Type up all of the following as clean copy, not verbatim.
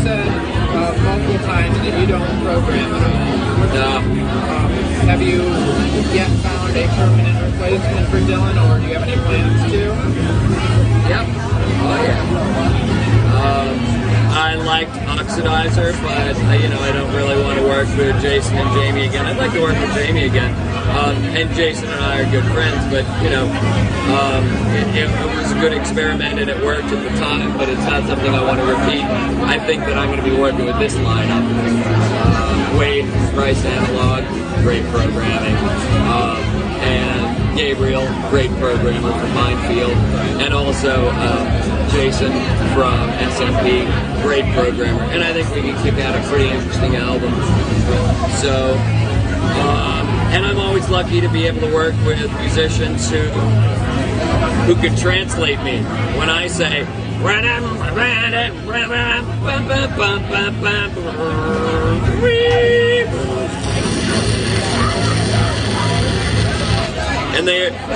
said multiple times that you don't program at all. Have you yet found a permanent replacement for Dylan, or do you have any plans to? Yep. Oh yeah. I liked Oxidizer, but I don't really want to work with Jason and Jamie again. I'd like to work with Jamie again. And Jason and I are good friends, but it was a good experiment and it worked at the time, but it's not something I want to repeat. I think that I'm going to be working with this lineup. Wade, Rice Analog, great programming, and Gabriel, great programmer from Minefield, and also Jason from SMP, great programmer, and I think we can kick out a pretty interesting album. So, and I'm always lucky to be able to work with musicians who can translate me when I say and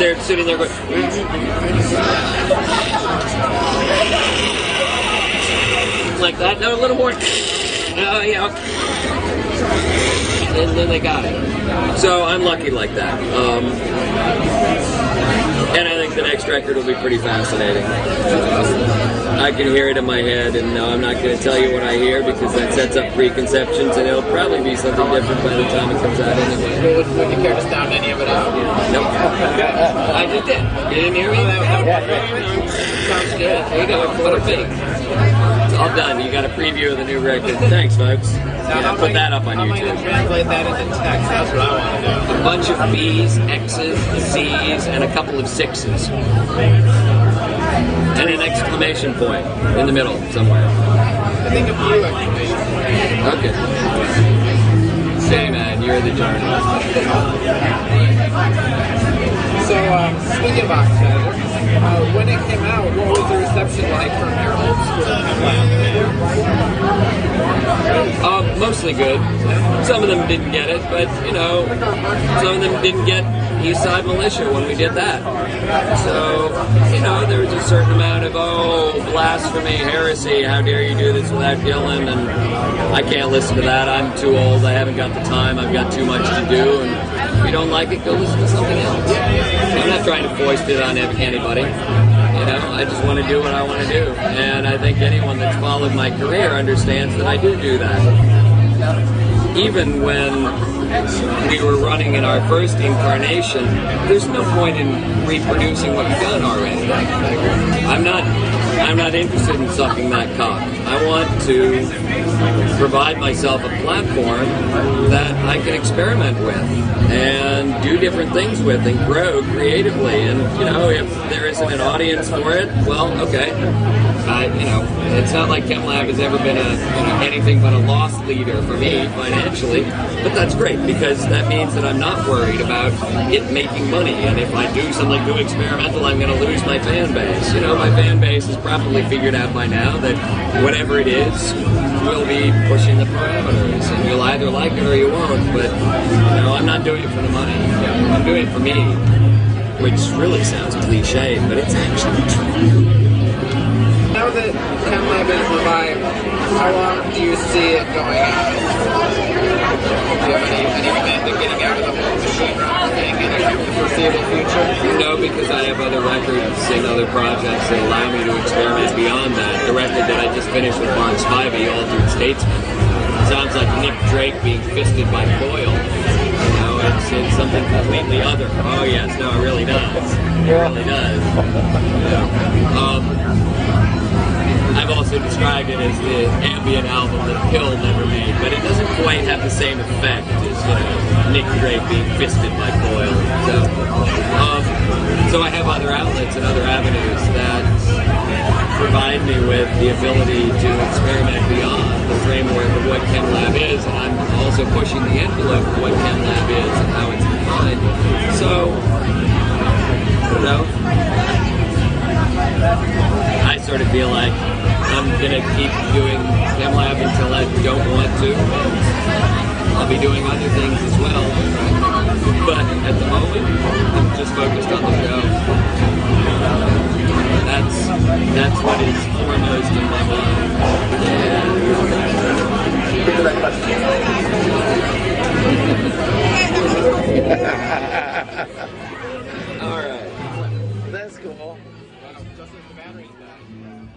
they're sitting there going like that. No, a little more. Yeah. And then they got it. So I'm lucky like that. And I think the next record will be pretty fascinating. I can hear it in my head, and no, I'm not going to tell you what I hear because that sets up preconceptions, and it'll probably be something different by the time it comes out anyway. Would you care to sound any of it out? Nope. I just did. You didn't hear me? Sounds good. There you go. What a big. It's all done. You got a preview of the new record. Thanks, folks. Yeah, put that up on YouTube. How am I going to translate that into text? That's what I want to do. A bunch of B's, X's, Z's, and a couple of sixes. And an exclamation point in the middle somewhere. I think a few exclamation points. Okay. Say, man, you're the journalist. So, speaking of Oxidizer, when it came out, what was the reception like from your old school Chemlab? Mostly good. Some of them didn't get it, but, some of them didn't get Eastside Militia when we did that. So, there was a certain amount of, blasphemy, heresy, how dare you do this without Dylan, and I can't listen to that. I'm too old, I haven't got the time, I've got too much to do, and if you don't like it, go listen to something else. I'm not trying to foist it on anybody. I just want to do what I want to do. And I think anyone that's followed my career understands that I do that. Even when we were running in our first incarnation, there's no point in reproducing what you've done already. I'm not interested in sucking that cock. I want to provide myself a platform that I can experiment with and do different things with and grow creatively. And, if there isn't an audience for it, well, okay. It's not like Chemlab has ever been anything but a loss leader for me financially, but that's great because that means that I'm not worried about it making money. And if I do something too experimental, I'm going to lose my fan base. My fan base has probably figured out by now that whatever it is, we'll be pushing the parameters, and you'll either like it or you won't. But I'm not doing it for the money. I'm doing it for me, which really sounds cliche, but it's actually true. Now that Chemlab is revived, how long do you see it going out? Do you have any plan of getting out of the whole machine rock thing in the foreseeable future? No, because I have other records and other projects that allow me to experiment beyond that. The record that I just finished with Mark Spivey, Altered Statesman, sounds like Nick Drake being fisted by foil. It's something completely other. Oh yes, no, it really does. It really does. I've also described it as the ambient album that Hill never made, but it doesn't quite have the same effect as Nick Drake being fisted by foil. So I have other outlets and other avenues that provide me with the ability to experiment beyond the framework of what Chemlab is, and I'm also pushing the envelope of what Chemlab is and how it's defined. So, I sort of feel like I'm going to keep doing Chemlab until I don't want to. I'll be doing other things as well, but at the moment, I'm just focused on the show. That's what is foremost in my mind. And All right. That's cool. Wow, just as the battery's died.